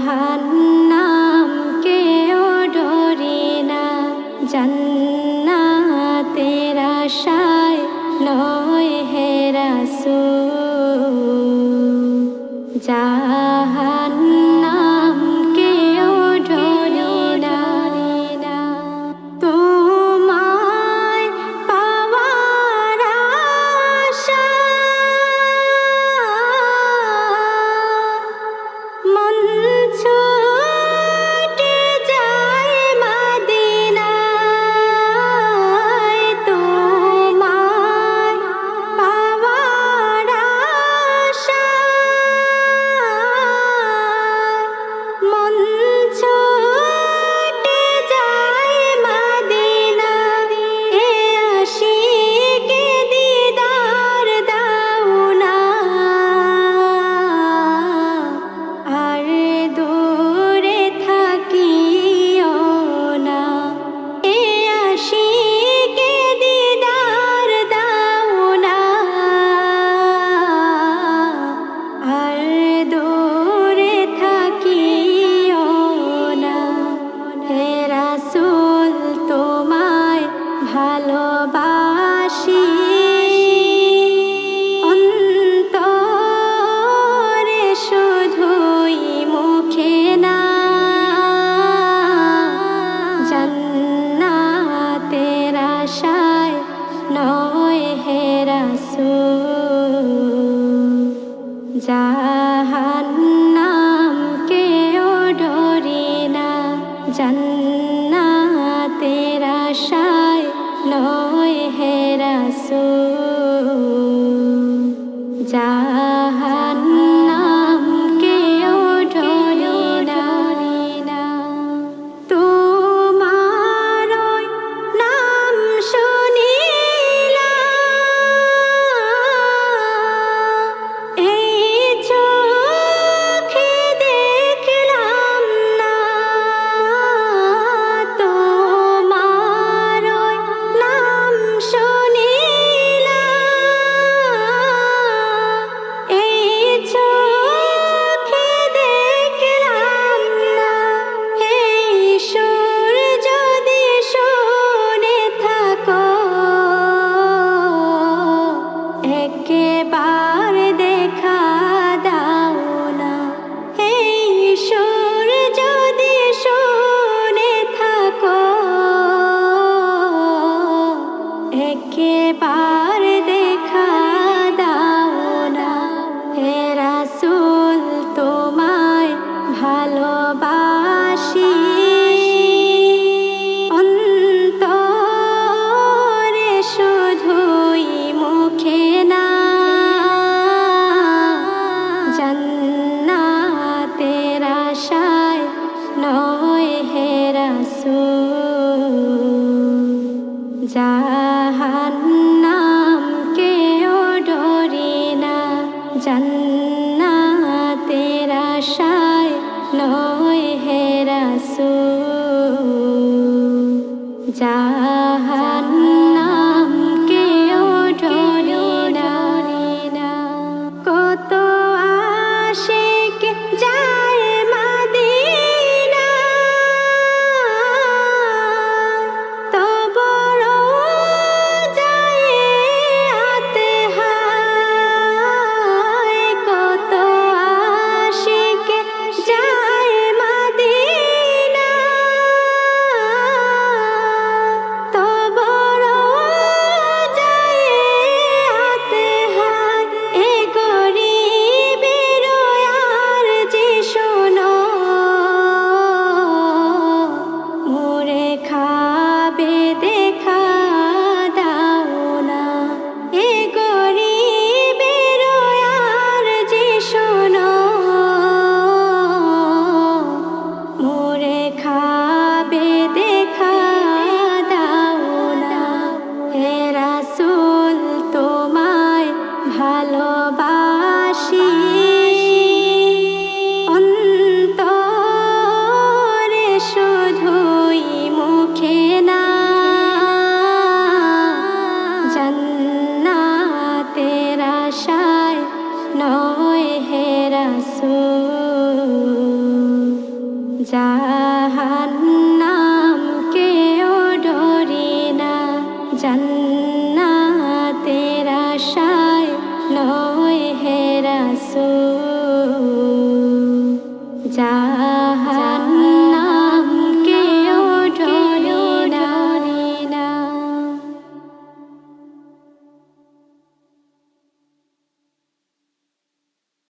জাহান্নাম কেও ডরে না, জান্নাতের আশায় নয় হে রাসূল। জাহান্নাম কেও ডরে না, তোমায় পাওয়ার আশায় মন ছুটে যায় মদিনায়। তোমায় পাওয়ার আশায় মন ছুটে যায় মদিনায়। এ আশিকে দিদার দাও না, আর দূরে থাকিও না। এ আশিকে দিদার দাও না, আর দূরে থাকিও না। হে রাসূল তোমায় ভালোবাসি, অন্তরে শুধুই মুখে না। জান্নাতের আশায় নয় হে রাসূল। জাহান্নাম কেও ডরে না, জান্নাতের আশায় নয় হে রাসূল। জাহান্নাম কেও ডরে না, তোমার ওই নাম শুনিলাম, এই চোখে দেখলাম না। তোমার ওই নাম শুনিলাম, এই চোখে দেখলাম না। এই সুর যদি শুনে থাকো, একবার দেখা দাও না। এই সুর যদি শুনে থাকো, একবার দেখা দাও না। হে রাসূল তোমায় ভালোবাসি, অন্তরে শুধুই মুখে না। জান্নাতের আশায় নয় হে রাসূল। জাহান্নাম কেও ডরে না, জান্নাতের আশায় নয় হে রাসূল। জাহান্নাম কেও ডরে না, কত আশিক যায় মদিনায়, তবু রোজায় আতে হায়। কত আশিক যায় মদিনায়, তবু রোজায় আতে হায়। এ গরীবের আরজি শোনো, মোরে খাবে দেখা দাও না। এ গরীবের আরজি শোনো, মোরে খাবে দেখা দাও না। হে রাসূল তোমায় ভালোবাসি, অন্তরে শুধুই মুখে না। জান্নাতের আশায় নয় হে রাসূল। চাই।